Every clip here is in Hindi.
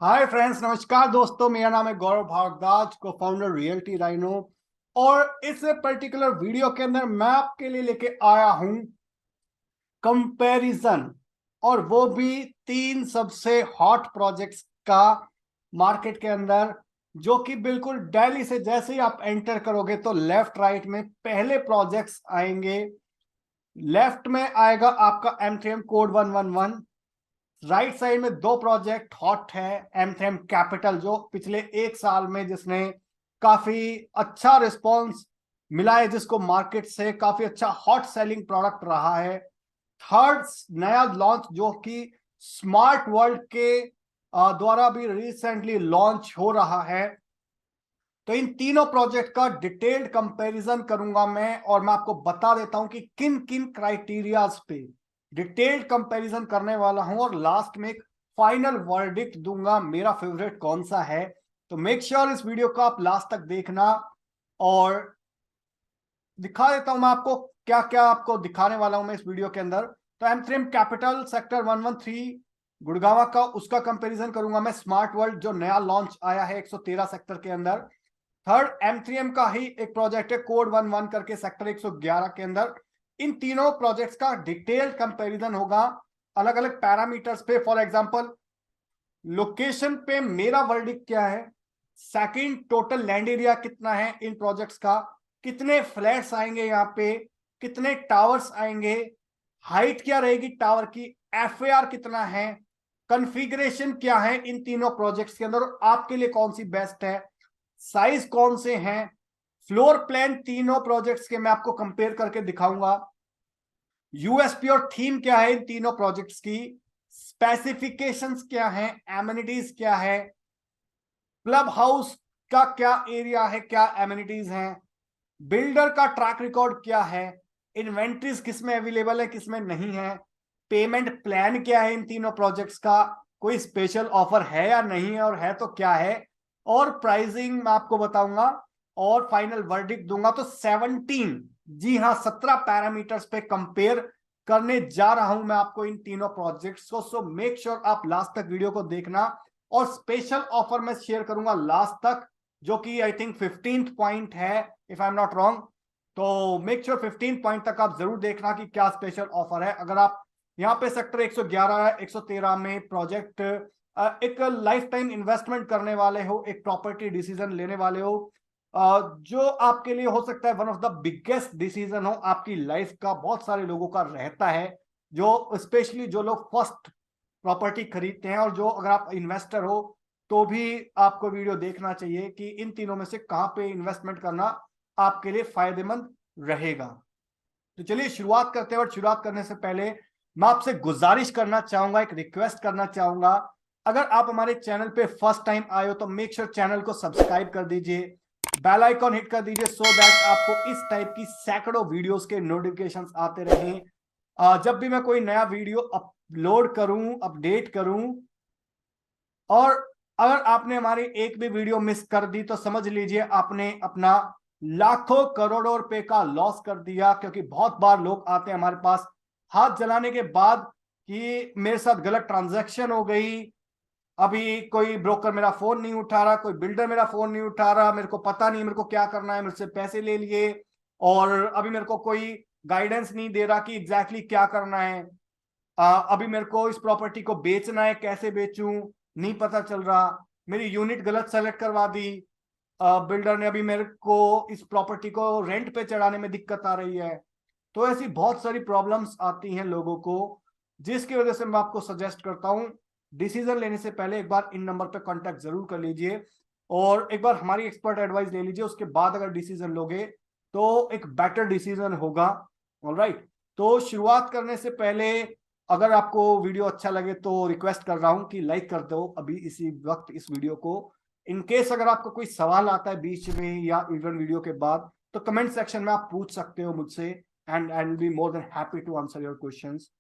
हाय फ्रेंड्स, नमस्कार दोस्तों। मेरा नाम है गौरव भारद्वाज, को फाउंडर रियल्टी राइनो। और इस पर्टिकुलर वीडियो के अंदर मैं आपके लिए लेके आया हूं कंपैरिजन, और वो भी तीन सबसे हॉट प्रोजेक्ट्स का मार्केट के अंदर, जो कि बिल्कुल दिल्ली से जैसे ही आप एंटर करोगे तो लेफ्ट राइट में पहले प्रोजेक्ट्स आएंगे। लेफ्ट में आएगा आपका M3M कोड 111। राइट साइड में दो प्रोजेक्ट हॉट है, M3M कैपिटल जो पिछले एक साल में जिसने काफी अच्छा रिस्पॉन्स मिला है, जिसको मार्केट से काफी अच्छा हॉट सेलिंग प्रोडक्ट रहा है। थर्ड नया लॉन्च जो कि स्मार्ट वर्ल्ड के द्वारा भी रिसेंटली लॉन्च हो रहा है। तो इन तीनों प्रोजेक्ट का डिटेल्ड कंपैरिजन करूंगा मैं, और मैं आपको बता देता हूं कि किन किन क्राइटेरियाज पे डिटेल्ड कंपैरिजन करने वाला हूं, और लास्ट में एक फाइनल वर्डिक्ट दूंगा मेरा फेवरेट कौन सा है। तो मेक श्योर इस वीडियो को आप लास्ट तक देखना। और दिखा देता हूं मैं आपको क्या क्या आपको दिखाने वाला हूं मैं इस वीडियो के अंदर। तो M3M कैपिटल सेक्टर 113 गुड़गांव का, उसका कंपैरिजन करूंगा मैं स्मार्ट वर्ल्ड जो नया लॉन्च आया है 113 सेक्टर के अंदर। थर्ड M3M का ही एक प्रोजेक्ट है कोड 11 करके सेक्टर 111 के अंदर। इन तीनों प्रोजेक्ट्स का डिटेल्ड कंपैरिजन होगा अलग अलग पैरामीटर्स पे। फॉर एग्जांपल, लोकेशन पे मेरा वर्डिक्ट क्या है, सेकंड टोटल लैंड एरिया कितना है इन प्रोजेक्ट्स का, कितने फ्लैट्स आएंगे यहाँ पे, कितने टावर्स आएंगे, हाइट क्या रहेगी टावर की, FAR कितना है, कॉन्फ़िगरेशन क्या है इन तीनों प्रोजेक्ट्स के अंदर, आपके लिए कौन सी बेस्ट है, साइज कौन से हैं, फ्लोर प्लान तीनों प्रोजेक्ट्स के मैं आपको कंपेयर करके दिखाऊंगा, यूएसपी और थीम क्या है इन तीनों प्रोजेक्ट्स की, स्पेसिफिकेशंस क्या है, एमिनिटीज क्या है, क्लब हाउस का क्या एरिया है, क्या एमिनिटीज हैं, बिल्डर का ट्रैक रिकॉर्ड क्या है, इन्वेंट्रीज किसमें अवेलेबल है किसमें नहीं है, पेमेंट प्लान क्या है इन तीनों प्रोजेक्ट्स का, कोई स्पेशल ऑफर है या नहीं है, और है तो क्या है, और प्राइसिंग मैं आपको बताऊंगा, और फाइनल वर्डिक्ट दूंगा। तो 17, जी हाँ 17 पैरामीटर्स पे कंपेयर करने जा रहा हूं मैं आपको इन तीनों प्रोजेक्ट्स को। सो मेक श्योर आप लास्ट तक वीडियो को देखना, और स्पेशल ऑफर मैं शेयर करूंगा लास्ट तक, जो कि आई थिंक 15th पॉइंट है if I am not wrong. तो मेक श्योर 15 पॉइंट तक आप जरूर देखना कि क्या स्पेशल ऑफर है। अगर आप यहाँ पे सेक्टर 111 113 में प्रोजेक्ट एक लाइफ टाइम इन्वेस्टमेंट करने वाले हो, एक प्रॉपर्टी डिसीजन लेने वाले हो, जो आपके लिए हो सकता है one of the biggest decision हो आपकी लाइफ का, बहुत सारे लोगों का रहता है, जो स्पेशली जो लोग फर्स्ट प्रॉपर्टी खरीदते हैं, और जो अगर आप इन्वेस्टर हो तो भी आपको वीडियो देखना चाहिए कि इन तीनों में से कहां पे इन्वेस्टमेंट करना आपके लिए फायदेमंद रहेगा। तो चलिए शुरुआत करते हैं। और शुरुआत करने से पहले मैं आपसे गुजारिश करना चाहूंगा, एक रिक्वेस्ट करना चाहूंगा, अगर आप हमारे चैनल पे फर्स्ट टाइम आए हो तो मेक श्योर चैनल को सब्सक्राइब कर दीजिए, बेल आइकॉन हिट कर दीजिए, सो दैट आपको इस टाइप की सैकड़ों वीडियोस के नोटिफिकेशंस आते रहें जब भी मैं कोई नया वीडियो अपलोड करूं, अपडेट करूं। और अगर आपने हमारी एक भी वीडियो मिस कर दी तो समझ लीजिए आपने अपना लाखों करोड़ों रुपए का लॉस कर दिया, क्योंकि बहुत बार लोग आते हैं हमारे पास हाथ जलाने के बाद कि मेरे साथ गलत ट्रांजैक्शन हो गई, अभी कोई ब्रोकर मेरा फोन नहीं उठा रहा, कोई बिल्डर मेरा फोन नहीं उठा रहा, मेरे को पता नहीं मेरे को क्या करना है, मेरे से पैसे ले लिए, और अभी मेरे को कोई गाइडेंस नहीं दे रहा कि एग्जैक्टली क्या करना है, अभी मेरे को इस प्रॉपर्टी को बेचना है, कैसे बेचूं नहीं पता चल रहा, मेरी यूनिट गलत सेलेक्ट करवा दी बिल्डर ने, अभी मेरे को इस प्रॉपर्टी को रेंट पे चढ़ाने में दिक्कत आ रही है। तो ऐसी बहुत सारी प्रॉब्लम्स आती हैं लोगों को, जिसकी वजह से मैं आपको सजेस्ट करता हूं डिसीजन लेने से पहले एक बार इन नंबर पे कांटेक्ट जरूर कर लीजिए, और एक बार हमारी एक्सपर्ट एडवाइस ले लीजिए, उसके बाद अगर डिसीजन लोगे तो एक बेटर डिसीजन होगा। ऑलराइट, तो शुरुआत करने से पहले अगर आपको वीडियो अच्छा लगे तो रिक्वेस्ट कर रहा हूं कि लाइक कर दो अभी इसी वक्त इस वीडियो को। इन केस अगर आपको कोई सवाल आता है बीच में या इवन वीडियो के बाद, तो कमेंट सेक्शन में आप पूछ सकते हो मुझसे, and I will be more than happy to answer your questions.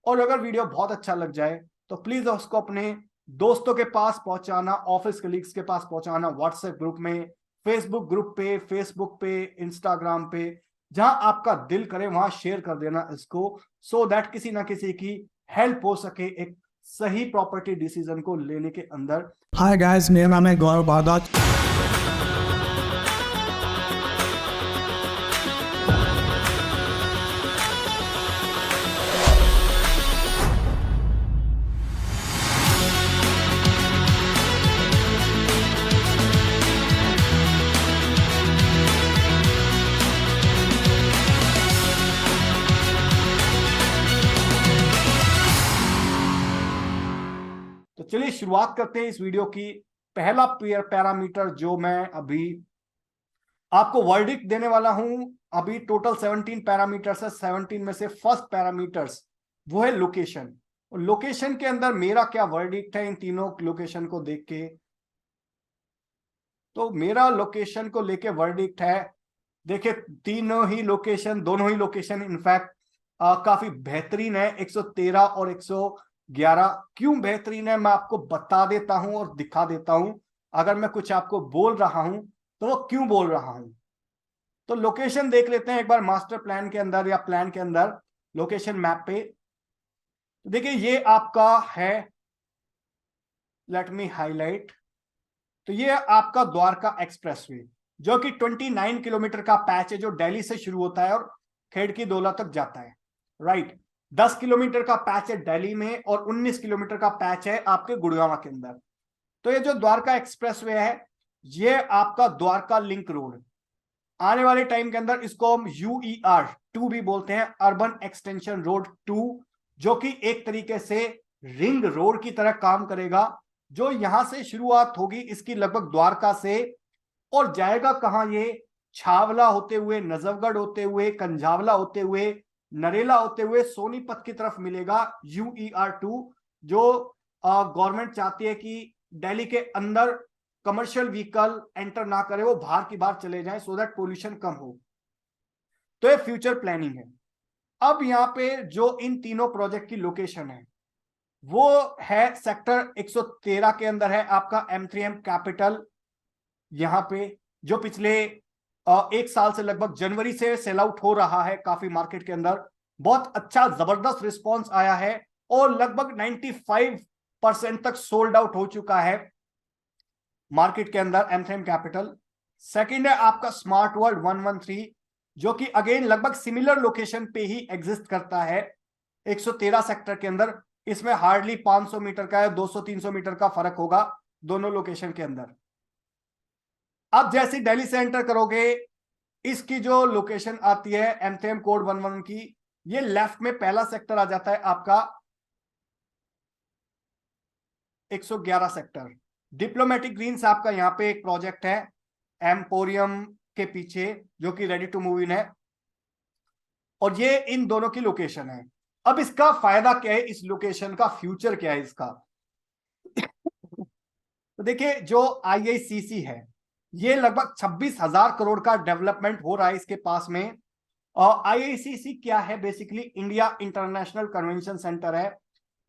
और अगर वीडियो बहुत अच्छा लग जाए तो प्लीज उसको अपने दोस्तों के पास पहुंचाना, ऑफिस कलीग्स के पास पहुंचाना, व्हाट्सएप ग्रुप में, फेसबुक पे, इंस्टाग्राम पे, जहां आपका दिल करे वहां शेयर कर देना इसको, सो दैट किसी ना किसी की हेल्प हो सके एक सही प्रॉपर्टी डिसीजन को लेने के अंदर। हाय गाइस, मेरा नाम है गौरव भारद्वाज। तो चलिए शुरुआत करते हैं इस वीडियो की। पहला पैरामीटर जो मैं अभी आपको वर्डिक्ट देने वाला हूं, अभी टोटल 17 पैरामीटर्स है। 17 में से फर्स्ट पैरामीटर्स वो है लोकेशन। और लोकेशन के अंदर मेरा क्या वर्डिक्ट है इन तीनों लोकेशन को देख के, तो मेरा लोकेशन को लेके वर्डिक्ट है, देखिए तीनों ही लोकेशन, दोनों ही लोकेशन इनफैक्ट काफी बेहतरीन है। 113 और 111 क्यों बेहतरीन है मैं आपको बता देता हूं और दिखा देता हूं। अगर मैं कुछ आपको बोल रहा हूं तो वो क्यों बोल रहा हूं। तो लोकेशन देख लेते हैं एक बार मास्टर प्लान के अंदर या प्लान के अंदर लोकेशन मैप पे। तो देखिए ये आपका है, लेट मी हाईलाइट, तो ये आपका द्वारका एक्सप्रेसवे जो कि 29 किलोमीटर का पैच है, जो दिल्ली से शुरू होता है और खेड़की दौला तक जाता है। राइट, 10 किलोमीटर का पैच है दिल्ली में और 19 किलोमीटर का पैच है आपके गुड़गांव के अंदर। तो ये जो द्वारका एक्सप्रेसवे है ये आपका द्वारका लिंक रोड, आने वाले टाइम के अंदर इसको हम UER2 भी बोलते हैं, अर्बन एक्सटेंशन रोड 2, जो कि एक तरीके से रिंग रोड की तरह काम करेगा। जो यहां से शुरुआत होगी इसकी लगभग द्वारका से, और जाएगा कहां ये, छावला होते हुए, नजफगढ़ होते हुए, कंझावला होते हुए, नरेला होते हुए सोनीपत की तरफ मिलेगा UER2। जो गवर्नमेंट चाहती है कि दिल्ली के अंदर कमर्शियल व्हीकल एंटर ना करे, वो बाहर की बाहर चले जाएं सो दैट पोल्यूशन कम हो। तो ये फ्यूचर प्लानिंग है। अब यहां पे जो इन तीनों प्रोजेक्ट की लोकेशन है वो है सेक्टर 113 के अंदर है आपका M3M कैपिटल, यहां पे जो पिछले एक साल से लगभग जनवरी से सेल आउट हो रहा है काफी मार्केट के अंदर। बहुत अच्छा जबरदस्त रिस्पॉन्स आया है और लगभग 95% तक सोल्ड आउट हो चुका है मार्केट के अंदर M3M कैपिटल। सेकंड है आपका स्मार्ट वर्ल्ड 113, जो कि अगेन लगभग सिमिलर लोकेशन पे ही एग्जिस्ट करता है 113 सेक्टर के अंदर। इसमें हार्डली 500 मीटर का या 200-300 मीटर का फर्क होगा दोनों लोकेशन के अंदर। अब जैसे दिल्ली से एंटर करोगे इसकी जो लोकेशन आती है M3M कोड 11 की, ये लेफ्ट में पहला सेक्टर आ जाता है आपका 111 सेक्टर। डिप्लोमेटिक ग्रीन्स आपका यहाँ पे एक प्रोजेक्ट है एम्पोरियम के पीछे, जो कि रेडी टू मूव इन है, और ये इन दोनों की लोकेशन है। अब इसका फायदा क्या है, इस लोकेशन का फ्यूचर क्या है इसका। तो देखिए जो IICC है ये लगभग 26,000 करोड़ का डेवलपमेंट हो रहा है इसके पास में। और IICC क्या है, basically India international convention centre है।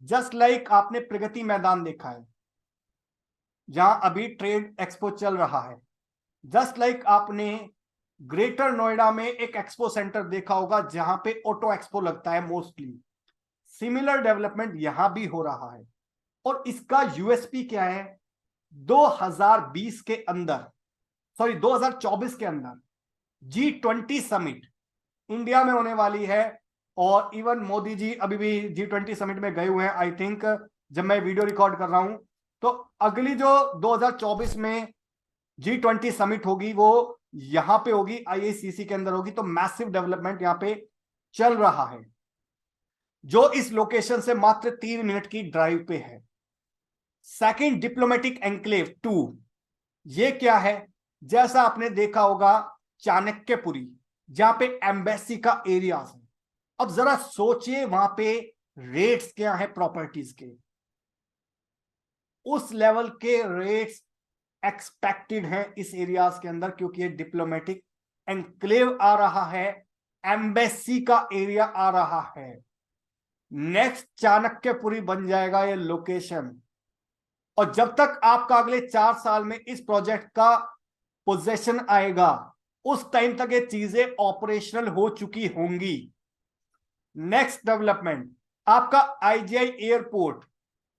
जस्ट लाइक आपने प्रगति मैदान देखा है जहां अभी ट्रेड एक्सपो चल रहा है, जस्ट लाइक आपने ग्रेटर नोएडा में एक एक्सपो सेंटर देखा होगा जहां पे ऑटो एक्सपो लगता है मोस्टली, सिमिलर डेवलपमेंट यहां भी हो रहा है। और इसका USP क्या है, 2020 के अंदर, सॉरी 2024 के अंदर G20 समिट इंडिया में होने वाली है। और इवन मोदी जी अभी भी G20 समिट में गए हुए हैं आई थिंक, जब मैं वीडियो रिकॉर्ड कर रहा हूं। तो अगली जो 2024 में G20 समिट होगी वो यहां पे होगी, IICC के अंदर होगी। तो मैसिव डेवलपमेंट यहां पे चल रहा है जो इस लोकेशन से मात्र 3 मिनट की ड्राइव पे है। सेकंड, डिप्लोमेटिक एनक्लेव 2, ये क्या है, जैसा आपने देखा होगा चाणक्यपुरी जहां पे एम्बेसी का एरियाज है। अब जरा सोचिए वहां पे रेट्स क्या है प्रॉपर्टीज के, उस लेवल के रेट्स एक्सपेक्टेड हैं इस एरियाज के अंदर, क्योंकि ये डिप्लोमेटिक एनक्लेव आ रहा है, एम्बेसी का एरिया आ रहा है। नेक्स्ट चाणक्यपुरी बन जाएगा ये लोकेशन। और जब तक आपका अगले 4 साल में इस प्रोजेक्ट का पोजेशन आएगा उस टाइम तक ये चीजें ऑपरेशनल हो चुकी होंगी। नेक्स्ट डेवलपमेंट आपका IGI एयरपोर्ट,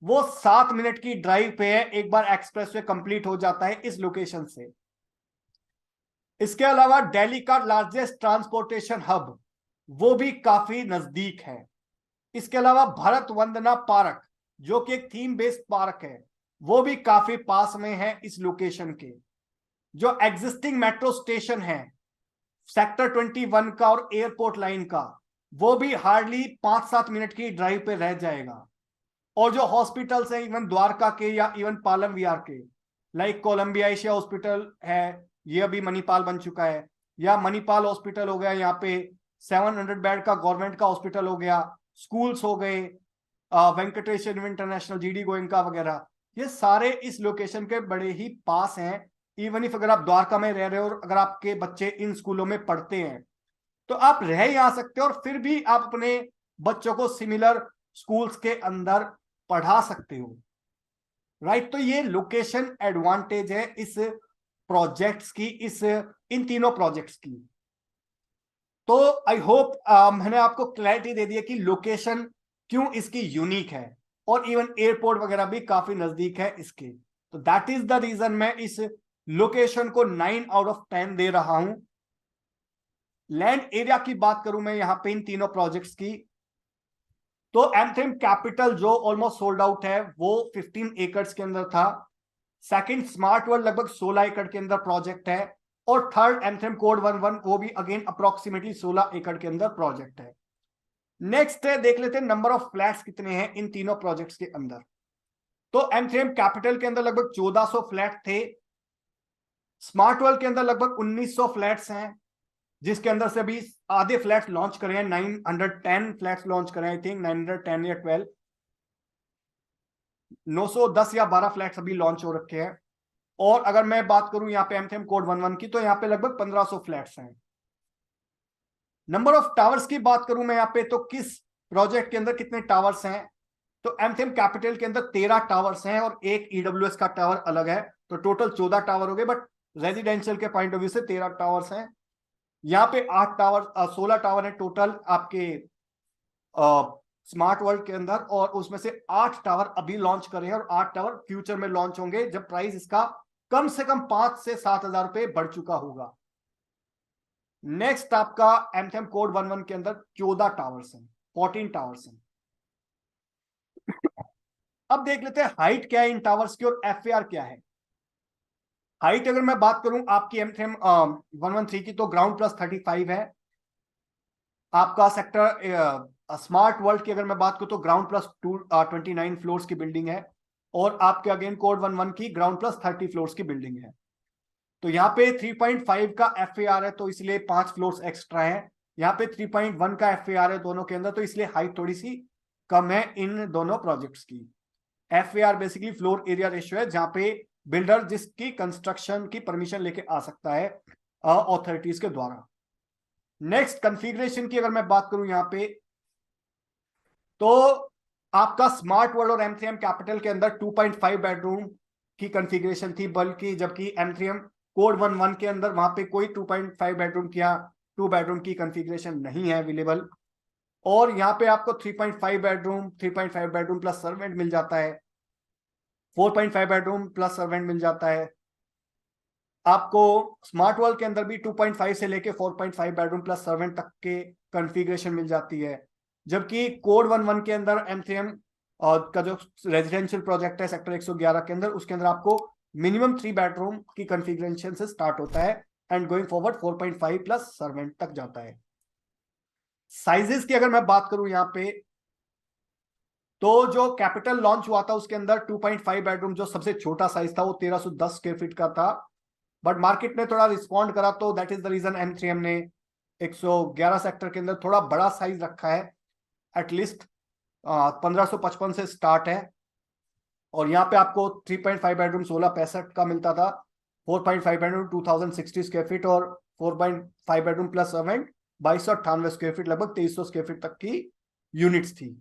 वो 7 मिनट की ड्राइव पे है, एक बार एक्सप्रेसवे कंप्लीट हो जाता है इस लोकेशन से। इसके अलावा दिल्ली का लार्जेस्ट ट्रांसपोर्टेशन हब, वो भी काफी नजदीक है। इसके अलावा भारत वंदना पार्क, जो कि एक थीम बेस्ड पार्क है, वो भी काफी पास में है इस लोकेशन के। जो एग्जिस्टिंग मेट्रो स्टेशन है सेक्टर 21 का और एयरपोर्ट लाइन का, वो भी हार्डली 5-7 मिनट की ड्राइव पे रह जाएगा। और जो हॉस्पिटल्स हैं इवन द्वारका के या इवन पालम विहार के, लाइक कोलंबिया एशिया हॉस्पिटल है, ये अभी मणिपाल बन चुका है, या मणिपाल हॉस्पिटल हो गया, यहाँ पे 700 बेड का गवर्नमेंट का हॉस्पिटल हो गया, स्कूल्स हो गए, वेंकटेश इंटरनेशनल, जीडी गोयनका वगैरह, ये सारे इस लोकेशन के बड़े ही पास हैं। इवन इफ अगर आप द्वारका में रह रहे हो और अगर आपके बच्चे इन स्कूलों में पढ़ते हैं तो आप रह ही आ सकते हो और फिर भी आप अपने बच्चों को सिमिलर स्कूल्स के अंदर पढ़ा सकते हो, राइट। तो ये लोकेशन एडवांटेज है इस प्रोजेक्ट्स की, इन तीनों प्रोजेक्ट्स की। तो आई होप मैंने आपको क्लैरिटी दे दी है कि लोकेशन क्यों इसकी यूनिक है, और इवन एयरपोर्ट वगैरह भी काफी नजदीक है इसके। तो दैट इज द रीजन मैं इस लोकेशन को 9/10 दे रहा हूं। लैंड एरिया की बात करूं मैं यहां पे इन तीनों प्रोजेक्ट्स की, तो एमथेम कैपिटल जो ऑलमोस्ट सोल्ड आउट है वो 15 एकड़ के अंदर था। सेकंड स्मार्ट वर्ल्ड लगभग 16 एकड़ के अंदर प्रोजेक्ट है, और थर्ड एमथेम कोड 11 वो भी अगेन अप्रोक्सीमेटली 16 एकड़ के अंदर प्रोजेक्ट है। नेक्स्ट है, देख लेते हैं नंबर ऑफ फ्लैट्स कितने हैं इन तीनों प्रोजेक्ट्स के अंदर। तो एमथेम कैपिटल के अंदर लगभग 1400 फ्लैट थे, स्मार्ट वर्ल्ड के अंदर लगभग 1900 फ्लैट्स हैं, जिसके अंदर से अभी आधे फ्लैट्स लॉन्च करे हैं, 910 फ्लैट्स लॉन्च करे, आई थिंक 910 या 12, 910 या 12 फ्लैट्स अभी लॉन्च हो रखे हैं। और अगर मैं बात करूं यहाँ पे एमथेम कोड 11 की, तो यहाँ पे लगभग 1500 फ्लैट्स हैं। नंबर ऑफ टावर्स की बात करूं मैं यहाँ पे, तो किस प्रोजेक्ट के अंदर कितने टावर्स हैं, तो एमथेम कैपिटल के अंदर 13 टावर्स हैं और एक ईडब्ल्यूएस का टावर अलग है, तो टोटल 14 टावर हो गए, बट रेजिडेंशियल के पॉइंट ऑफ व्यू से 13 टावर्स हैं। यहाँ पे 16 टावर है टोटल आपके स्मार्ट वर्ल्ड के अंदर, और उसमें से 8 टावर अभी लॉन्च करे हैं और 8 टावर फ्यूचर में लॉन्च होंगे जब प्राइस इसका कम से कम 5 से 7 हजार रुपए बढ़ चुका होगा। नेक्स्ट आपका एमथेम कोड 11 के अंदर 14 टावर्स हैं, 14 टावर्स हैं। अब देख लेते हैं हाइट क्या है इन टावर्स की और एफएआर क्या है। हाइट अगर मैं बात करूं आपकी एमथेम 113 की, तो ग्राउंड प्लस 35 है। आपका सेक्टर स्मार्ट वर्ल्ड की अगर मैं बात करूं तो ग्राउंड प्लस 29 फ्लोर्स की बिल्डिंग है, और आपके अगेन कोड 11 की ग्राउंड प्लस 30 फ्लोर्स की बिल्डिंग है। तो यहाँ पे 3.5 का एफएआर है, तो इसलिए 5 फ्लोर्स एक्स्ट्रा है। यहाँ पे 3.1 का एफएआर है दोनों के अंदर, तो इसलिए हाइट थोड़ी सी कम है इन दोनों प्रोजेक्ट्स की। FAR basically floor area ratio है, जहां पे बिल्डर जिसकी कंस्ट्रक्शन की परमिशन लेके आ सकता है अथॉरिटीज के द्वारा। नेक्स्ट कॉन्फ़िगरेशन की अगर मैं बात करूं यहाँ पे, तो आपका स्मार्ट वर्ल्ड और एम3एम कैपिटल के अंदर 2.5 बेडरूम की कॉन्फ़िगरेशन थी, बल्कि जबकि एम3एम कोड 11 के अंदर वहां पे कोई 2.5 बेडरूम या 2 बेडरूम की कॉन्फ़िगरेशन नहीं है अवेलेबल। और यहाँ पे आपको 3.5 बेडरूम प्लस सर्वेंट मिल जाता है, 4.5 बेडरूम प्लस सर्वेंट मिल जाता है। आपको स्मार्ट वर्ल्ड के अंदर भी 2.5 से लेके 4.5 बेडरूम प्लस सर्वेंट तक के कॉन्फ़िगरेशन मिल जाती है, जबकि कोड 11 के अंदर एम3एम का जो रेजिडेंशियल प्रोजेक्ट है सेक्टर 111 के अंदर, उसके अंदर आपको मिनिमम 3 बेडरूम की कॉन्फ़िगरेशन से स्टार्ट होता है and going forward 4.5 plus servant तक जाता है। साइजेस की अगर मैं बात करूं यहाँ पे, तो जो कैपिटल लॉन्च हुआ था उसके अंदर 2.5 बेडरूम जो सबसे छोटा साइज था वो 1310 स्क्वायर फीट का था, बट मार्केट ने थोड़ा रिस्पॉन्ड करा, तो दैट इज द रीजन एम3एम ने 111 सेक्टर के अंदर थोड़ा बड़ा साइज रखा है, एटलीस्ट 1555 से स्टार्ट है। और यहाँ पे आपको 3.5 बेडरूम 1665 का मिलता था, 4.5 बेडरूम 2060 स्क्वायर फीट, और 4.5 bedroom plus servant 2298 square feet, लगभग 2300 स्क्वायर फीट तक की यूनिट्स थी।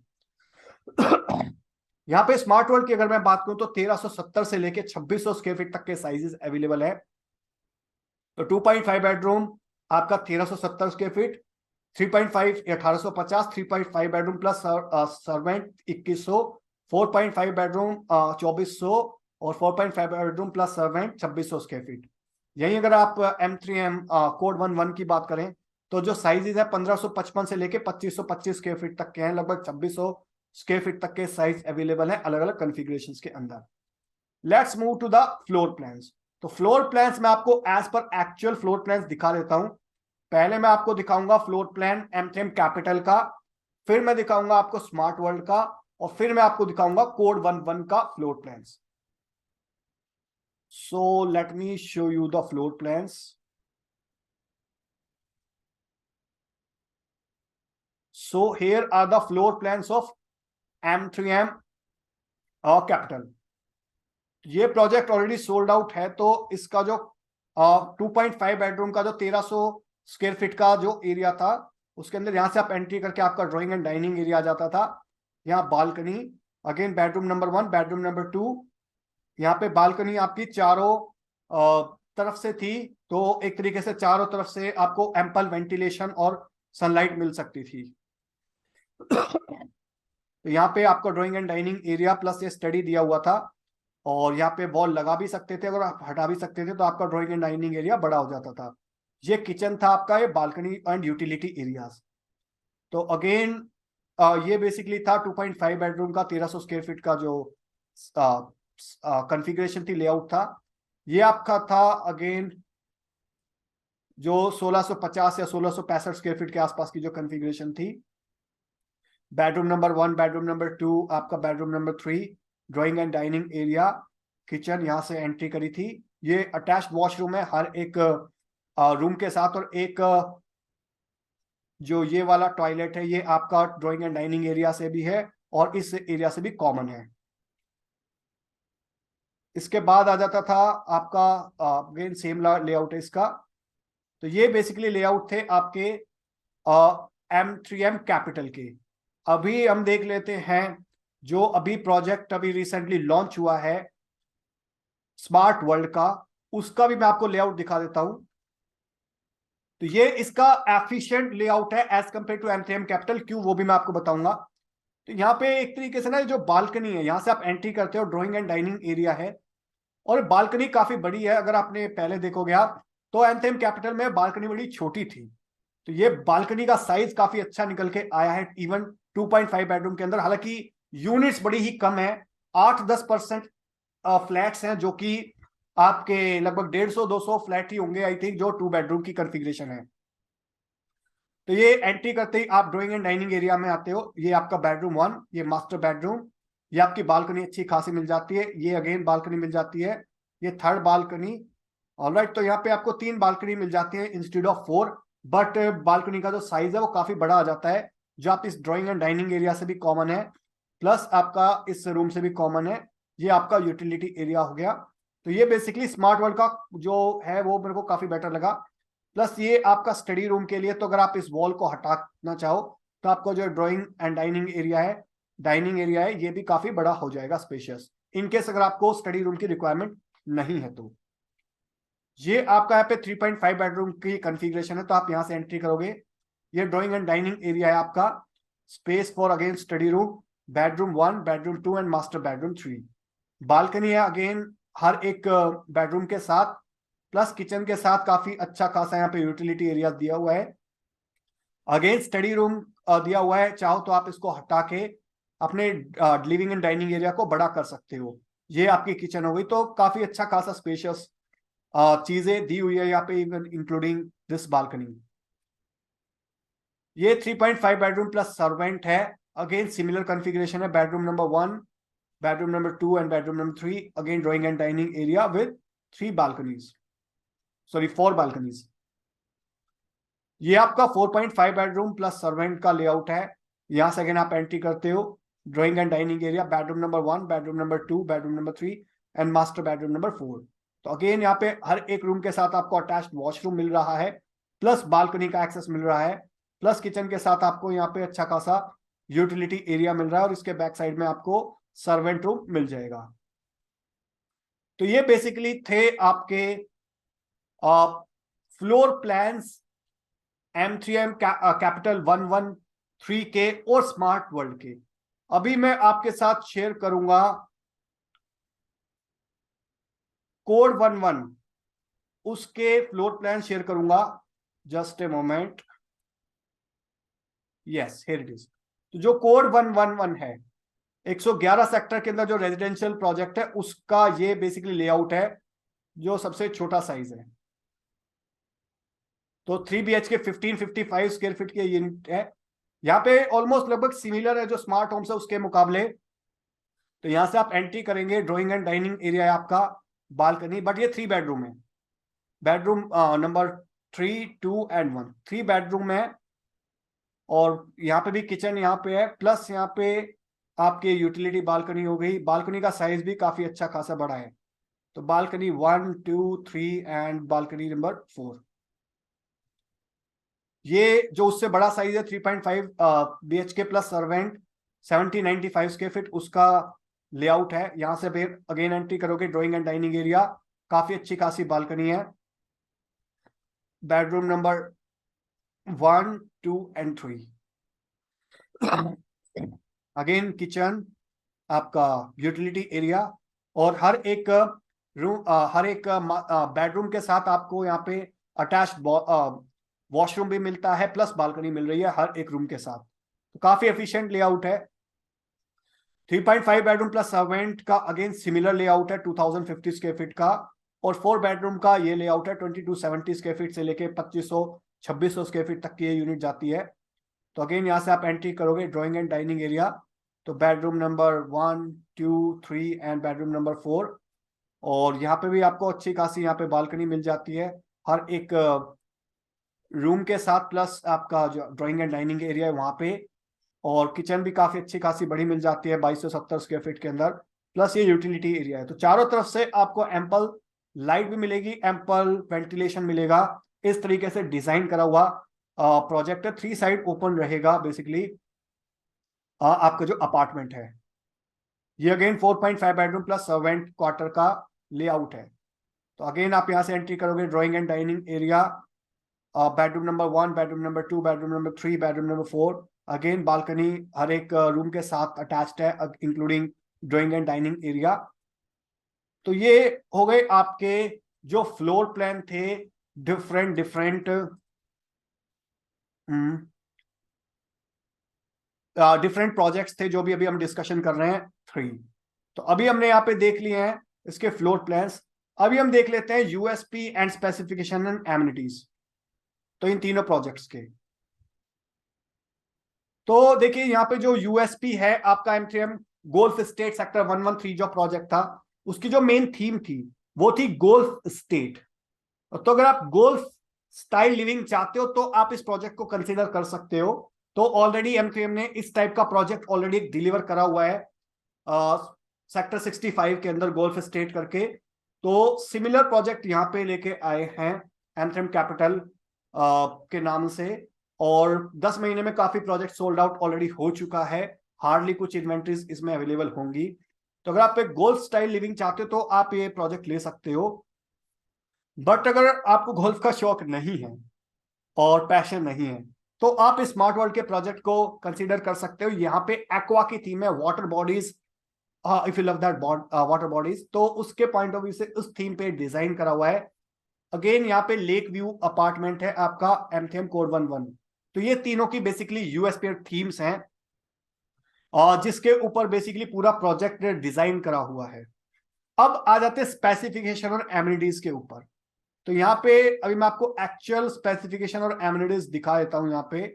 यहाँ पे स्मार्ट वर्ल्ड की अगर मैं बात करूं तो 1370 से लेके 2600 स्क्वायर फीट तक के साइजेस अवेलेबल है। तो 2.5 बेडरूम आपका 1370 square feet, 3.5 1850, 3.5 bedroom plus servant 2100, 4.5 bedroom 2400 और 4.5 bedroom plus servant 2600 square feet. यही अगर आप M3M कोड 11 की बात करें तो जो साइजेस है 1555 से लेके 2525 स्क्वायर फीट तक के हैं, लगभग 2600 स्क्वायर फीट तक के साइज अवेलेबल है अलग अलग कॉन्फ़िगरेशंस के अंदर। Let's move to the floor plans. तो फ्लोर प्लान्स मैं आपको as per actual floor plans दिखा देता हूं। पहले मैं आपको दिखाऊंगा फ्लोर प्लान M3M कैपिटल का, फिर मैं दिखाऊंगा आपको स्मार्ट वर्ल्ड का, और फिर मैं आपको दिखाऊंगा कोड 11 का floor plans. So let me show you the floor plans. So here are the floor plans of M3M capital. ये प्रोजेक्ट ऑलरेडी सोल्ड आउट है, तो इसका जो 2.5 बेडरूम का जो 1300 स्क्वायर फीट का जो एरिया था, उसके अंदर यहाँ से आप एंट्री करके आपका ड्राइंग एंड डाइनिंग एरिया आ जाता था। यहाँ balcony, again bedroom number 1, bedroom number 2, यहाँ पे बालकनी आपकी चारों तरफ से थी, तो एक तरीके से चारों तरफ से आपको एम्पल वेंटिलेशन और सनलाइट मिल सकती थी। तो यहाँ पे आपका drawing and dining area plus ये स्टडी दिया हुआ था, और यहाँ पे वॉल लगा भी सकते थे, अगर आप हटा भी सकते थे तो आपका ड्राइंग एंड डाइनिंग एरिया बड़ा हो जाता था। ये किचन था आपका, ये बालकनी एंड यूटिलिटी एरियाज। तो अगेन ये बेसिकली था 2.5 बेडरूम का 1300 स्क्वायर फीट का जो कॉन्फ़िगरेशन थी, लेआउट था। ये आपका था अगेन जो 1650 या 1665 स्क्वायर फीट के आसपास की जो कॉन्फ़िगरेशन थी। बेडरूम नंबर 1, बेडरूम नंबर 2, आपका bedroom number 3, drawing and dining area, kitchen, यहाँ से एंट्री करी थी। ये अटैच्ड वॉशरूम है हर एक रूम के साथ, और एक जो ये वाला टॉयलेट है ये आपका ड्राइंग एंड डाइनिंग एरिया से भी है और इस एरिया से भी कॉमन है। इसके बाद आ जाता था आपका अगेन सेम लेआउट है इसका। तो ये बेसिकली लेआउट थे आपके M3M कैपिटल के। अभी हम देख लेते हैं जो अभी प्रोजेक्ट अभी रिसेंटली लॉन्च हुआ है स्मार्ट वर्ल्ड का, उसका भी मैं आपको लेआउट दिखा देता हूं। तो ये इसका एफिशिएंट लेआउट है as compare to M3M capital, क्यों वो भी मैं आपको बताऊंगा। तो यहाँ पे एक तरीके से ना जो बालकनी है, यहां से आप एंट्री करते हो, ड्राइंग एंड डाइनिंग एरिया है, और बालकनी काफी बड़ी है। अगर आपने पहले देखोगे आप तो M3M कैपिटल में बालकनी बड़ी छोटी थी, तो ये बालकनी का साइज काफी अच्छा निकल के आया है इवन 2.5 बेडरूम के अंदर। हालांकि यूनिट्स बड़ी ही कम है, 8-10% फ्लैट्स हैं, जो कि आपके लगभग 150-200 फ्लैट ही होंगे आई थिंक जो 2 बेडरूम की कॉन्फ़िगरेशन है। तो ये एंट्री करते ही आप ड्राइंग एंड डाइनिंग एरिया में आते हो। ये आपका बेडरूम 1, ये मास्टर बेडरूम, ये आपकी बालकनी अच्छी खासी मिल जाती है, ये अगेन बालकनी मिल जाती है, ये थर्ड बालकनी। ऑलराइट, तो यहाँ पे आपको 3 बालकनी मिल जाती है इंस्टेड ऑफ 4, बट बालकनी का जो साइज है वो काफी बड़ा आ जाता है, जो आप इस ड्राइंग एंड डाइनिंग एरिया से भी कॉमन है, प्लस आपका इस रूम से भी कॉमन है। ये आपका यूटिलिटी एरिया हो गया। तो ये बेसिकली स्मार्ट वर्ल्ड का जो है वो मेरे को काफी बेटर लगा। प्लस ये आपका स्टडी रूम के लिए, तो अगर आप इस वॉल को हटाना चाहो तो आपको जो ड्राइंग एंड डाइनिंग एरिया है ये भी काफी बड़ा हो जाएगा, स्पेशियस, इनकेस अगर आपको स्टडी रूम की रिक्वायरमेंट नहीं है तो। ये आपका यहाँ पे 3.5 बेडरूम की कॉन्फ़िगरेशन है, तो आप यहाँ से एंट्री करोगे, ये ड्राइंग एंड डाइनिंग एरिया है आपका, space for again study room, bedroom 1, bedroom 2 and master bedroom 3। Balcony है अगेन हर एक बेडरूम के साथ, प्लस किचन के साथ काफी अच्छा खासा यहाँ पे यूटिलिटी एरिया दिया हुआ है। अगेन स्टडी रूम दिया हुआ है, चाहो तो आप इसको हटा के अपने लिविंग एंड डाइनिंग एरिया को बड़ा कर सकते हो। ये आपकी किचन हो गई, तो काफी अच्छा खासा स्पेशियस चीजें दी हुई है यहाँ पे, इवन इंक्लूडिंग दिस बालकनी। ये 3.5 बेडरूम प्लस सर्वेंट है, अगेन सिमिलर कॉन्फ़िगरेशन है, bedroom number 1, bedroom number 2 and bedroom number 3, again drawing and dining area with 4 balconies. ये आपका 4.5 बेडरूम प्लस सर्वेंट का लेआउट है। यहां से अगेन आप एंट्री करते हो, drawing and dining area, bedroom number 1, bedroom number 2, bedroom number 3 and master bedroom number 4। तो अगेन यहाँ पे हर एक रूम के साथ आपको अटैच्ड वॉशरूम मिल रहा है, प्लस बालकनी का एक्सेस मिल रहा है, प्लस किचन के साथ आपको यहाँ पे अच्छा खासा यूटिलिटी एरिया मिल रहा है, और इसके बैक साइड में आपको सर्वेंट रूम मिल जाएगा। तो ये बेसिकली थे आपके फ्लोर प्लान्स M3M कैपिटल 113 के और स्मार्ट वर्ल्ड के। अभी मैं आपके साथ शेयर करूंगा कोड 11, उसके फ्लोर प्लान शेयर करूंगा। Just a moment, yes here it is. तो जो कोड 111 है 111 सेक्टर के अंदर जो रेजिडेंशियल प्रोजेक्ट है उसका ये बेसिकली लेआउट है, जो सबसे छोटा साइज है। तो 3 BHK 1555 स्क्वायर फीट की यूनिट है। यहाँ पे ऑलमोस्ट लगभग सिमिलर है जो स्मार्ट होम्स है उसके मुकाबले। तो यहां से आप एंट्री करेंगे, ड्राइंग एंड डाइनिंग एरिया है आपका, बालकनी, बट ये 3 बेडरूम है। बेडरूम नंबर 3, 2 एंड 1, 3 बेडरूम है। और यहाँ पे भी किचन यहाँ पे है, प्लस यहाँ पे आपके यूटिलिटी बालकनी हो गई। बालकनी का साइज भी काफी अच्छा खासा बड़ा है। तो बालकनी 1, 2, 3 एंड बालकनी नंबर 4। ये जो उससे बड़ा साइज है 3.5 BHK plus servant 1795 square feet, उसका लेआउट है। यहां से फिर अगेन एंट्री करोगे, ड्राइंग एंड डाइनिंग एरिया, काफी अच्छी खासी बालकनी है। Bedroom number 1, 2 and 3। Again kitchen, आपका यूटिलिटी एरिया, और हर एक रूम, हर एक बेडरूम के साथ आपको यहाँ पे अटैच्ड वॉशरूम भी मिलता है, प्लस बालकनी मिल रही है हर एक रूम के साथ। तो काफी एफिशिएंट लेआउट है। 3.5 बेडरूम प्लस सर्वेंट का अगेन सिमिलर लेआउट है 2050 स्क्वायर फीट का। और 4 बेडरूम का ये लेआउट है 2270 स्क्वायर फीट से लेके 2500-2600 स्क्वायर फीट तक की ये यूनिट जाती है। तो अगेन यहाँ से आप एंट्री करोगे, ड्राइंग एंड डाइनिंग एरिया, तो bedroom number 1, 2, 3 and bedroom number 4। और यहाँ पे भी आपको अच्छी खासी यहाँ पे बालकनी मिल जाती है हर एक रूम के साथ, प्लस आपका जो ड्राइंग एंड डाइनिंग एरिया है वहां पे। और किचन भी काफी अच्छी खासी बड़ी मिल जाती है 2270 स्क्वायर फीट के अंदर, प्लस ये यूटिलिटी एरिया है। तो चारों तरफ से आपको एम्पल लाइट भी मिलेगी, एम्पल वेंटिलेशन मिलेगा। इस तरीके से डिजाइन करा हुआ प्रोजेक्ट है। 3 साइड ओपन रहेगा बेसिकली आपका जो अपार्टमेंट है। ये again 4.5 bedroom plus servant quarter का लेआउट है। तो अगेन आप यहाँ से एंट्री करोगे, drawing and dining area, bedroom number 1, bedroom number 2, bedroom number 3, bedroom number 4। Again balcony हर एक रूम के साथ अटैच्ड है, including drawing and dining area. तो ये हो गए आपके जो फ्लोर प्लान थे, डिफरेंट डिफरेंट डिफरेंट प्रोजेक्ट्स थे जो भी अभी हम डिस्कशन कर रहे हैं 3। तो अभी हमने यहाँ पे देख लिए हैं इसके फ्लोर प्लान्स। अभी हम देख लेते हैं USP and specification and amenities, तो इन तीनों प्रोजेक्ट्स के। तो देखिए यहाँ पे जो यूएसपी है आपका M3M गोल्फ स्टेट सेक्टर 113 जो प्रोजेक्ट था, उसकी जो मेन थीम थी वो थी गोल्फ स्टेट। तो अगर आप गोल्फ स्टाइल लिविंग चाहते हो तो आप इस प्रोजेक्ट को कंसीडर कर सकते हो। तो ऑलरेडी M3M ने इस टाइप का प्रोजेक्ट ऑलरेडी डिलीवर करा हुआ है सेक्टर 65 के अंदर गोल्फ स्टेट करके। तो सिमिलर प्रोजेक्ट यहाँ पे लेके आए हैं M3M कैपिटल के नाम से। और 10 महीने में काफी प्रोजेक्ट सोल्ड आउट ऑलरेडी हो चुका है, हार्डली कुछ इन्वेंट्रीज इसमें अवेलेबल होंगी। तो अगर आप एक गोल्फ स्टाइल लिविंग चाहते हो तो आप ये प्रोजेक्ट ले सकते हो। बट अगर आपको गोल्फ का शौक नहीं है और पैशन नहीं है तो आप स्मार्ट वर्ल्ड के प्रोजेक्ट को कंसीडर कर सकते हो। यहाँ पे एक्वा की थीम है, water bodies, if you love that water bodies, तो उसके पॉइंट ऑफ व्यू से उस थीम पे डिजाइन करा हुआ है। अगेन यहाँ पे लेक व्यू अपार्टमेंट है आपका M3M कोड 11। तो ये तीनों की बेसिकली यूएसपी थीम्स हैं और जिसके ऊपर बेसिकली पूरा प्रोजेक्ट डिजाइन करा हुआ है। अब आ जाते हैं स्पेसिफिकेशन और एमिनिटीज के ऊपर। तो यहाँ पे अभी मैं आपको एक्चुअल स्पेसिफिकेशन और एमिनिटीज दिखा देता हूं यहाँ पे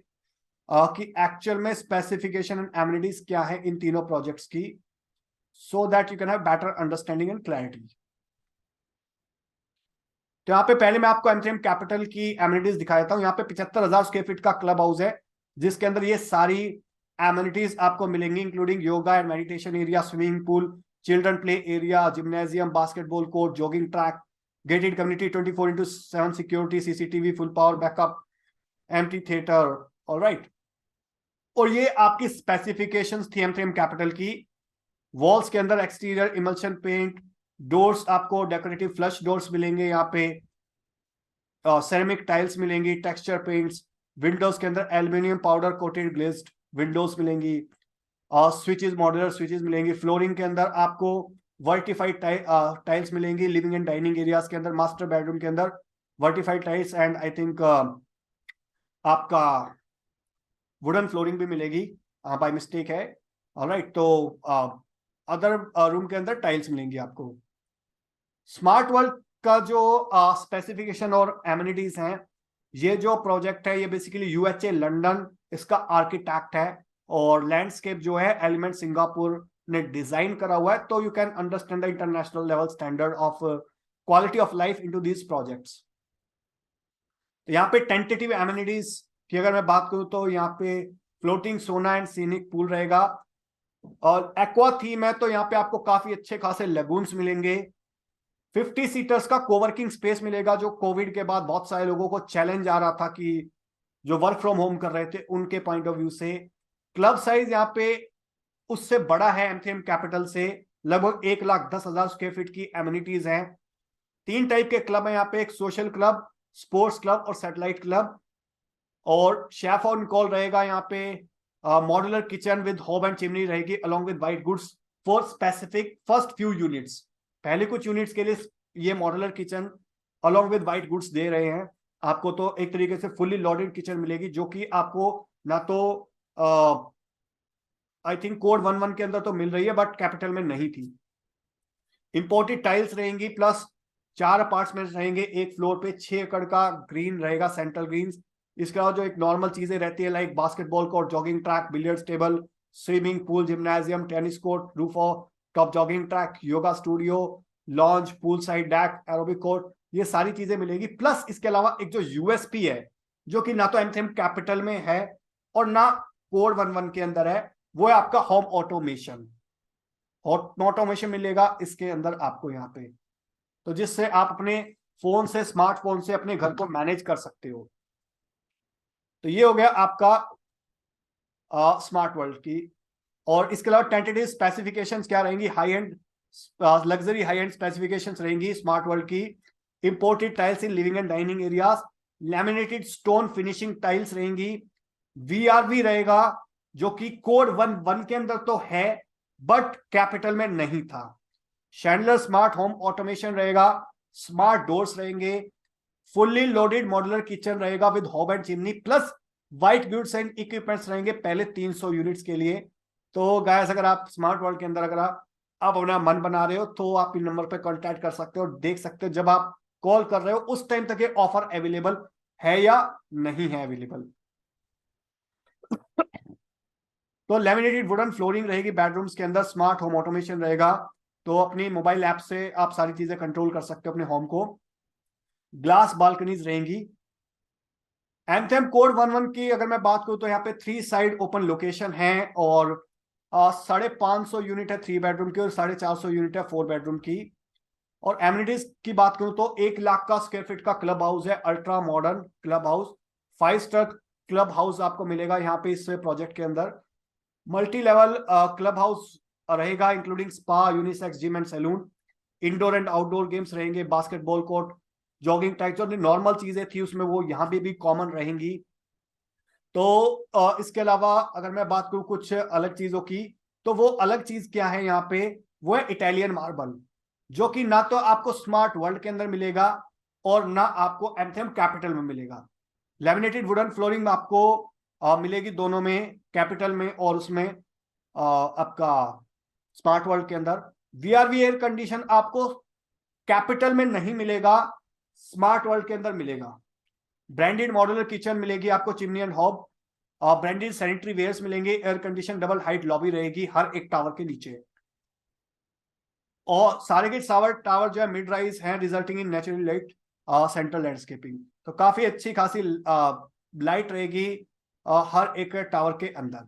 कि एक्चुअल में स्पेसिफिकेशन एंड एमिनिटीज क्या है इन तीनों प्रोजेक्ट्स की, so that you can have better understanding and clarity. तो यहाँ पे पहले मैं आपको M3M कैपिटल की एमिनिटीज दिखा देता हूँ। यहाँ पे 75,000 स्क्वायर फीट का क्लब हाउस है जिसके अंदर ये सारी एमिनिटीज आपको मिलेंगी, including yoga and meditation area, swimming pool, children play area, gymnasium, basketball court, jogging track, gated community, 24/7 security, CCTV, full power backup, empty theatre. Alright, और ये आपकी स्पेसिफिकेशंस थी M3M कैपिटल की। वॉल्स के अंदर एक्सटीरियर इमल्शन पेंट, डोर्स आपको डेकोरेटिव फ्लश डोर्स मिलेंगे, यहाँ पे सेरेमिक टाइल्स मिलेंगी, टेक्सचर पेंट्स, विंडोज के अंदर aluminium powder coated glazed Windows मिलेंगी, स्विचेस, मॉड्यूलर स्विचेस मिलेंगी। फ्लोरिंग के अंदर आपको वर्टिफाइड टाइल्स मिलेंगी। लिविंग एंड डाइनिंग एरियाज के अंदर, मास्टर बेडरूम के अंदर vitrified tiles and I think आपका वुडन फ्लोरिंग भी मिलेगी, बाय मिस्टेक है। ऑलराइट, तो अदर रूम के अंदर टाइल्स मिलेंगी आपको। स्मार्ट वर्ल्ड का जो स्पेसिफिकेशन और एमिनिटीज हैं, ये जो प्रोजेक्ट है ये बेसिकली यूएचए लंदन इसका आर्किटेक्ट है, और लैंडस्केप जो है एलिमेंट सिंगापुर ने डिजाइन करा हुआ है। तो you can understand the international level standard of quality of life into these projects. तो यहाँ पे टेंटेटिव एमिनिटीज की अगर मैं बात करूं तो यहाँ पे फ्लोटिंग सोना एंड सीनिक पूल रहेगा, और एक्वा थीम है तो यहाँ पे आपको काफी अच्छे खासे लगून्स मिलेंगे। 50 सीटर्स का कोवर्किंग स्पेस मिलेगा, जो कोविड के बाद बहुत सारे लोगों को चैलेंज आ रहा था कि जो वर्क फ्रॉम होम कर रहे थे उनके पॉइंट ऑफ व्यू से। क्लब साइज यहाँ पे उससे बड़ा है एमथेम कैपिटल से, लगभग 1,10,000 स्क्वायर फीट की एमिनिटीज हैं। 3 टाइप के क्लब है यहाँ पे, एक सोशल क्लब, स्पोर्ट्स क्लब और सैटेलाइट क्लब। और शेफ ऑन कॉल रहेगा यहाँ पे, modular kitchen with hob and chimney रहेगी along with white goods for specific first few units. पहले कुछ यूनिट्स के लिए ये modular kitchen along with white goods दे रहे हैं आपको। तो एक तरीके से फुल्ली लोडेड किचन मिलेगी, जो कि आपको ना तो आई थिंक कोड 11 के अंदर तो मिल रही है बट कैपिटल में नहीं थी। इंपोर्टेड टाइल्स रहेंगी, प्लस 4 अपार्टमेंट्स रहेंगे एक फ्लोर पे। 6 एकड़ का ग्रीन रहेगा, सेंट्रल ग्रीन। इसके अलावा जो एक नॉर्मल चीजें रहती है like basketball court, jogging track, billiards table, swimming pool, gymnasium, tennis court, roof of top jogging track, yoga studio, lounge, pool side deck, aerobic court, ये सारी चीजें मिलेगी। प्लस इसके अलावा एक जो यूएसपी है, जो कि ना तो एमथेम कैपिटल में है और ना कोड 11 के अंदर है, वो है आपका होम ऑटोमेशन। होम ऑटोमेशन मिलेगा इसके अंदर आपको यहाँ पे, तो जिससे आप अपने फोन से, स्मार्टफोन से अपने घर को मैनेज कर सकते हो। तो ये हो गया आपका स्मार्ट वर्ल्ड की। और इसके अलावा टेंटेटिव स्पेसिफिकेशंस क्या रहेंगी? High and luxury high and specifications रहेंगी स्मार्ट वर्ल्ड की। Imported tiles in living and dining areas, laminated stone finishing tiles रहेंगी। वीआरवी रहेगा, जो कि कोड 11 के अंदर तो है बट कैपिटल में नहीं था। शैंडलर स्मार्ट होम ऑटोमेशन रहेगा, स्मार्ट डोर्स रहेंगे, फुल्ली लोडेड मॉड्यूलर किचन रहेगा with hob and chimney, plus white goods and equipments रहेंगे पहले 300 यूनिट्स के लिए। तो गाइस, अगर आप स्मार्ट वर्ल्ड के अंदर अगर आप अपना मन बना रहे हो तो आप इन नंबर पे कांटेक्ट कर सकते हो, देख सकते हो जब आप कॉल कर रहे हो उस टाइम तक ये ऑफर अवेलेबल है या नहीं है अवेलेबल। तो लेमिनेटेड वुडन फ्लोरिंग रहेगी बेडरूम्स के अंदर, स्मार्ट होम ऑटोमेशन रहेगा, तो अपनी मोबाइल ऐप से आप सारी चीजें कंट्रोल कर सकते हो अपने होम को। ग्लास बालकनीज रहेंगी। एंथेम कोड 11 की अगर मैं बात करूं तो यहाँ पे 3 साइड ओपन लोकेशन है, और 550 यूनिट है 3 बेडरूम की और 450 यूनिट है 4 बेडरूम की। और एमिनिटीज की बात करूं तो 1 लाख का स्क्वायर फीट का क्लब हाउस है, ultra modern club house. 5 star club house आपको मिलेगा यहाँ पे इस प्रोजेक्ट के अंदर। मल्टी लेवल क्लब हाउस रहेगा, including spa, unisex gym and salon. Indoor and outdoor games रहेंगे, बास्केटबॉल कोर्ट, जॉगिंग ट्रैक, जो नॉर्मल चीजें थी उसमें वो यहाँ भी कॉमन रहेंगी। तो इसके अलावा अगर मैं बात करूं कुछ अलग चीजों की, तो वो अलग चीज क्या है यहाँ पे, वो है इटालियन मार्बल, जो कि ना तो आपको स्मार्ट वर्ल्ड के अंदर मिलेगा और ना आपको एंथेम कैपिटल में मिलेगा। लेमिनेटेड वुडन फ्लोरिंग में आपको मिलेगी दोनों में, कैपिटल में और उसमें आपका स्मार्ट वर्ल्ड के अंदर। वीआरवी एयर कंडीशन आपको कैपिटल में नहीं मिलेगा, स्मार्ट वर्ल्ड के अंदर मिलेगा। ब्रांडेड मॉड्यूलर किचन मिलेगी आपको, chimney and hob. Branded sanitary wares मिलेंगे, air condition double height lobby रहेगी हर एक टावर के नीचे। और सारे के सावर टावर जो है मिड राइज है, resulting in natural light central landscaping. तो काफी अच्छी खासी लाइट रहेगी हर एक टावर के अंदर।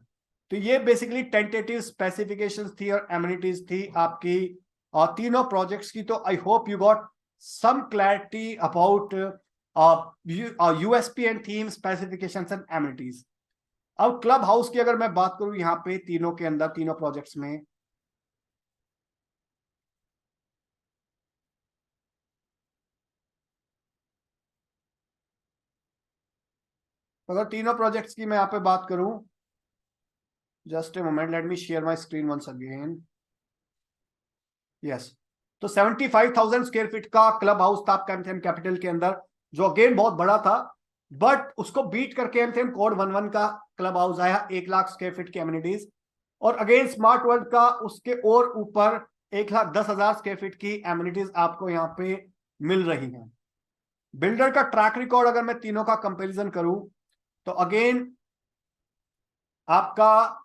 तो ये बेसिकली टेंटेटिव स्पेसिफिकेशंस थी और एमिनिटीज थी आपकी तीनों प्रोजेक्ट्स की। तो I hope you got some clarity about USP and theme, specifications and amenities. अब क्लब हाउस की अगर मैं बात करूं यहाँ पे तीनों के अंदर, तीनों प्रोजेक्ट्स में, अगर तीनों प्रोजेक्ट्स की मैं यहाँ पे बात करूं just a moment, let me share my screen once again. Yes, तो 75,000 स्क्वायर फीट का क्लब हाउस था आपका एमसीएम कैपिटल के अंदर, जो अगेन बहुत बड़ा था, बट उसको बीट करके एमसीएम कोड 11 का क्लब हाउस आया 1 लाख स्क्वायर फीट की एमिनिटीज, और अगेन स्मार्ट वर्ल्ड का उसके और ऊपर 1,10,000 स्क्वायर फीट की एमिनिटीज आपको यहाँ पे मिल रही हैं। बिल्डर का ट्रैक रिकॉर्ड अगर मैं तीनों का कंपैरिजन करूं तो अगेन आपका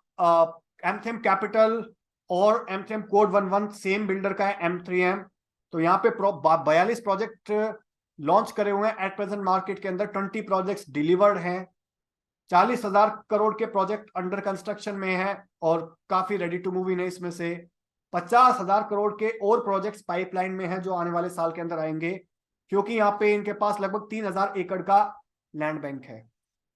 एमसीएम कैपिटल और एमसीएम कोड 11 सेम बिल्डर का है, M3M। तो यहाँ पे 42 प्रोजेक्ट लॉन्च करे हुए हैं एट प्रेजेंट मार्केट के अंदर, 20 प्रोजेक्ट्स डिलीवर्ड हैं, 40,000 करोड़ के प्रोजेक्ट अंडर कंस्ट्रक्शन में है और काफी रेडी टू मूव इन है। इसमें से 50,000 करोड़ के और प्रोजेक्ट्स पाइपलाइन में हैं जो आने वाले साल के अंदर आएंगे, क्योंकि यहाँ पे इनके पास लगभग 3,000 एकड़ का लैंड बैंक है।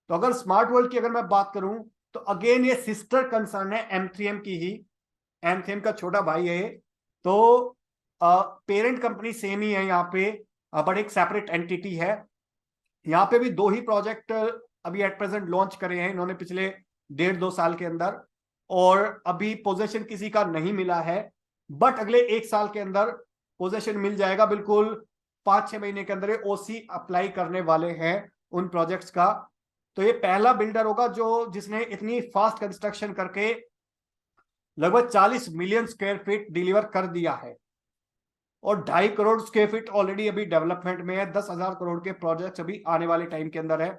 तो अगर स्मार्ट वर्ल्ड की अगर मैं बात करूं तो अगेन ये सिस्टर कंसर्न है M3M की ही, M3M का छोटा भाई है, तो पेरेंट कंपनी सेम ही है यहाँ पे, बट एक सेपरेट एंटिटी है। यहाँ पे भी 2 ही प्रोजेक्ट अभी एट प्रेजेंट लॉन्च करे हैं इन्होंने पिछले 1.5-2 साल के अंदर, और अभी पोजीशन किसी का नहीं मिला है, बट अगले 1 साल के अंदर पोजीशन मिल जाएगा। बिल्कुल 5-6 महीने के अंदर OC अप्लाई करने वाले हैं उन प्रोजेक्ट्स का। तो ये पहला बिल्डर होगा जो जिसने इतनी फास्ट कंस्ट्रक्शन करके लगभग 40 मिलियन स्क्वायर फीट डिलीवर कर दिया है, और 2.5 करोड़ स्क्वायर फीट ऑलरेडी अभी डेवलपमेंट में है। 10,000 करोड़ के प्रोजेक्ट्स अभी आने वाले टाइम के अंदर है।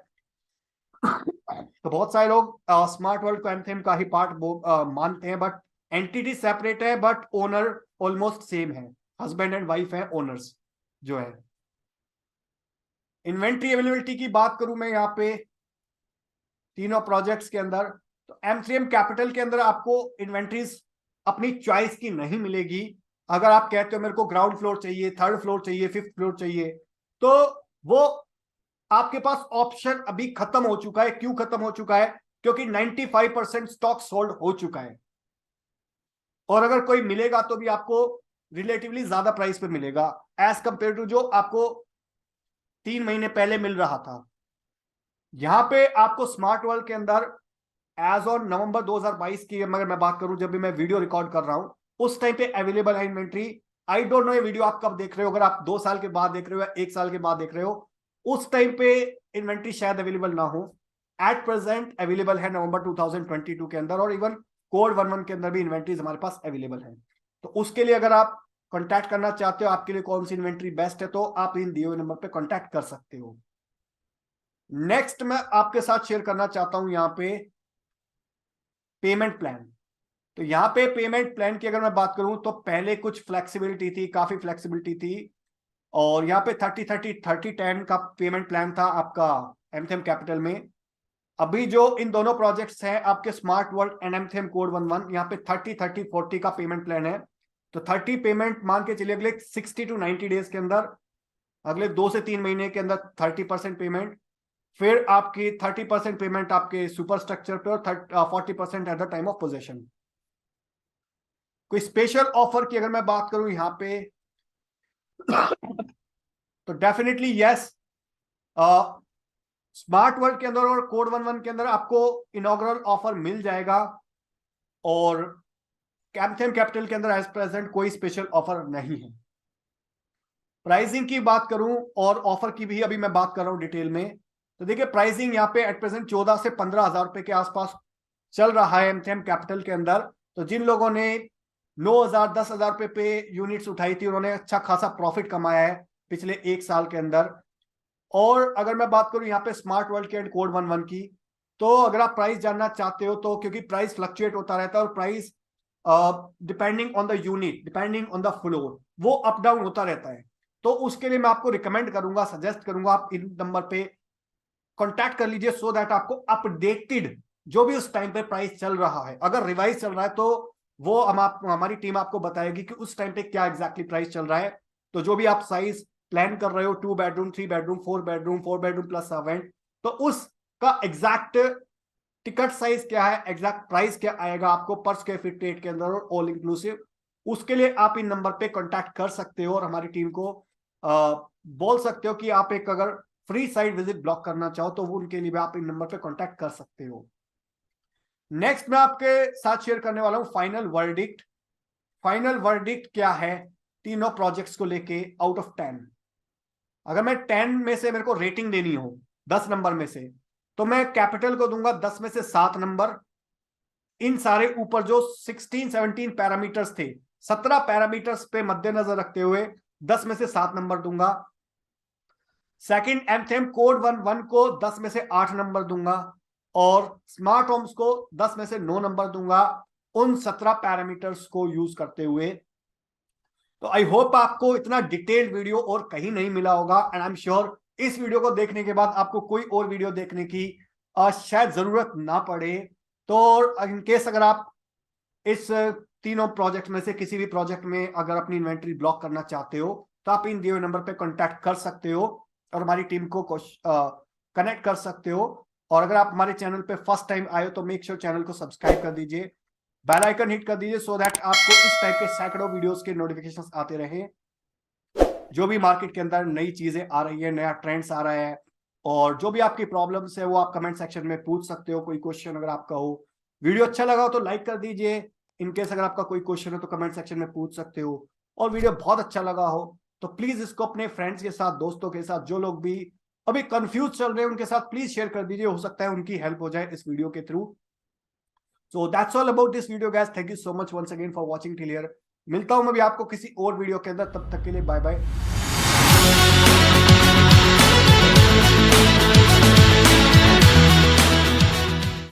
तो बहुत सारे लोग स्मार्ट वर्ल्ड को एमसीएम का ही पार्ट मानते हैं, बट एंटिटी सेपरेट है, बट ओनर ऑलमोस्ट सेम है, हस्बैंड एंड वाइफ है ओनर्स जो है। इन्वेंट्री अवेलेबिलिटी की बात करूं मैं यहाँ पे तीनों प्रोजेक्ट्स के अंदर, तो M3M कैपिटल के अंदर आपको इन्वेंट्रीज अपनी चॉइस की नहीं मिलेगी। अगर आप कहते हो मेरे को ग्राउंड फ्लोर चाहिए, 3rd फ्लोर चाहिए, 5th फ्लोर चाहिए, तो वो आपके पास ऑप्शन अभी खत्म हो चुका है। क्यों खत्म हो चुका है? क्योंकि 95% स्टॉक सोल्ड हो चुका है, और अगर कोई मिलेगा तो भी आपको रिलेटिवली ज्यादा प्राइस पे मिलेगा एज कंपेयर टू जो आपको 3 महीने पहले मिल रहा था। यहां पे आपको स्मार्ट वर्ल्ड के अंदर एज ऑन नवंबर 2022 की अगर मैं बात करूं, जब भी मैं वीडियो रिकॉर्ड कर रहा हूं, उस टाइम पे अवेलेबल है इन्वेंट्री। आई डोंट नो ये वीडियो आप कब देख रहे हो, अगर आप 2 साल के बाद देख रहे हो या 1 साल के बाद देख रहे हो, उस टाइम पे इन्वेंट्री शायद अवेलेबल ना हो। एट प्रेजेंट अवेलेबल है नवंबर 2022 के अंदर, और इवन कोड 11 के अंदर भी इन्वेंट्रीज हमारे पास अवेलेबल है। तो उसके लिए अगर आप कॉन्टैक्ट करना चाहते हो आपके लिए कौन सी इन्वेंट्री बेस्ट है, तो आप इन दिए हुए नंबर पे कॉन्टैक्ट कर सकते हो। नेक्स्ट मैं आपके साथ शेयर करना चाहता हूं यहाँ पे पेमेंट प्लान। तो यहाँ पे पेमेंट प्लान की अगर मैं बात करूं तो पहले कुछ फ्लेक्सिबिलिटी थी, काफी फ्लेक्सिबिलिटी थी, और यहाँ पे 30-30-30-10 का पेमेंट प्लान था आपका एमसीएम कैपिटल में। अभी जो इन दोनों प्रोजेक्ट्स हैं आपके smart world and MCM code 11, यहाँ पे 30-30-40 का पेमेंट प्लान है। तो 30 पेमेंट मान के चलिए अगले 60 to 90 डेज के अंदर, अगले 2 से 3 महीने के अंदर 30% पेमेंट, फिर आपकी 30% पेमेंट आपके सुपर स्ट्रक्चर पे, और 40% at the time of possession. कोई स्पेशल ऑफर की अगर मैं बात करूं यहाँ पे तो डेफिनेटली यस, स्मार्ट वर्ल्ड के अंदर और कोड 11 के अंदर आपको इनॉग्रल ऑफर मिल जाएगा, और एमसीएम कैपिटल के अंदर एज प्रेजेंट कोई स्पेशल ऑफर नहीं है। प्राइसिंग की बात करूं और ऑफर की भी अभी मैं बात कर रहा हूं डिटेल में, तो देखिए प्राइसिंग यहाँ पे एट प्रेजेंट 14 से 15,000 रुपए के आसपास चल रहा है एमसीएम कैपिटल के अंदर। तो जिन लोगों ने 9,000 10,000 रुपए पे यूनिट्स उठाई थी, उन्होंने अच्छा खासा प्रॉफिट कमाया है पिछले 1 साल के अंदर। और अगर मैं बात करूं यहाँ पे स्मार्ट वर्ल्ड के एंड कोड 11 की, तो अगर आप प्राइस जानना चाहते हो, तो क्योंकि प्राइस फ्लक्चुएट होता रहता है, और price depending on the unit, depending on the floor, वो अप डाउन होता रहता है। तो उसके लिए मैं आपको रिकमेंड करूंगा, सजेस्ट करूंगा, आप इन नंबर पे कॉन्टैक्ट कर लीजिए, सो दैट आपको अपडेटेड जो भी उस टाइम पे प्राइस चल रहा है, अगर रिवाइज चल रहा है तो वो हमारी टीम आपको बताएगी कि उस टाइम पे क्या एग्जैक्टली प्राइस चल रहा है। तो जो भी आप साइज प्लान कर रहे हो, 2 bedroom, 3 bedroom, 4 bedroom, 4 bedroom plus servant, तो उसका एग्जैक्ट टिकट साइज क्या है, एग्जैक्ट प्राइस क्या आएगा आपको पर स्क्वायर फीट रेट के अंदर, और ऑल इंक्लूसिव, उसके लिए आप इन नंबर पे कॉन्टैक्ट कर सकते हो, और हमारी टीम को बोल सकते हो कि आप एक अगर फ्री साइट विजिट ब्लॉक करना चाहो तो वो उनके लिए भी आप इन नंबर पे कॉन्टैक्ट कर सकते हो। नेक्स्ट मैं आपके साथ शेयर करने वाला हूं फाइनल वर्डिक्ट। फाइनल वर्डिक्ट क्या है तीनों प्रोजेक्ट्स को लेके आउट ऑफ 10? अगर मैं 10 में से मेरे को रेटिंग देनी हो 10 नंबर में से, तो मैं कैपिटल को दूंगा 10 में से 7 नंबर। इन सारे ऊपर जो 16-17 पैरामीटर्स थे, 17 पैरामीटर्स पे मद्देनजर रखते हुए 10 में से 7 नंबर दूंगा। सेकंड एमथेम कोड 1 को 10 में से 8 नंबर दूंगा और स्मार्ट होम्स को 10 में से 9 नंबर दूंगा उन 17 पैरामीटर्स को यूज करते हुए। तो आई होप आपको इतना डिटेल्ड वीडियो और कहीं नहीं मिला होगा, एंड आई एम श्योर इस वीडियो को देखने के बाद आपको कोई और वीडियो देखने की शायद जरूरत ना पड़े। तो इनकेस अगर आप इस तीनों प्रोजेक्ट में से किसी भी प्रोजेक्ट में अगर अपनी इन्वेंट्री ब्लॉक करना चाहते हो तो आप इन दिए हुए नंबर पे कांटेक्ट कर सकते हो और हमारी टीम को कनेक्ट कर सकते हो। और अगर आप हमारे चैनल पे फर्स्ट टाइम आए हो तो मेक श्योर चैनल को सब्सक्राइब कर दीजिए, बेल आइकन हिट कर दीजिए, सो दैट आपको इस टाइप के सैकड़ों वीडियोस के नोटिफिकेशंस आते रहे। जो भी मार्केट के अंदर नई चीजें आ रही है, नया ट्रेंड्स आ रहा है, और जो भी आपकी प्रॉब्लम्स है वो आप कमेंट सेक्शन में पूछ सकते हो। कोई क्वेश्चन अगर आपका हो, वीडियो अच्छा लगा हो तो लाइक कर दीजिए। इनकेस अगर आपका कोई क्वेश्चन है तो कमेंट सेक्शन में पूछ सकते हो, और वीडियो बहुत अच्छा लगा हो तो प्लीज इसको अपने फ्रेंड्स के साथ, दोस्तों के साथ, जो लोग भी अभी कंफ्यूज चल रहे हैं उनके साथ प्लीज शेयर कर दीजिए। हो सकता है उनकी हेल्प हो जाए इस वीडियो के थ्रू। So that's all about this video guys, thank you so much once again for watching till here. मिलता हूं मैं भी आपको किसी और वीडियो के अंदर, तब तक के लिए बाय बाय।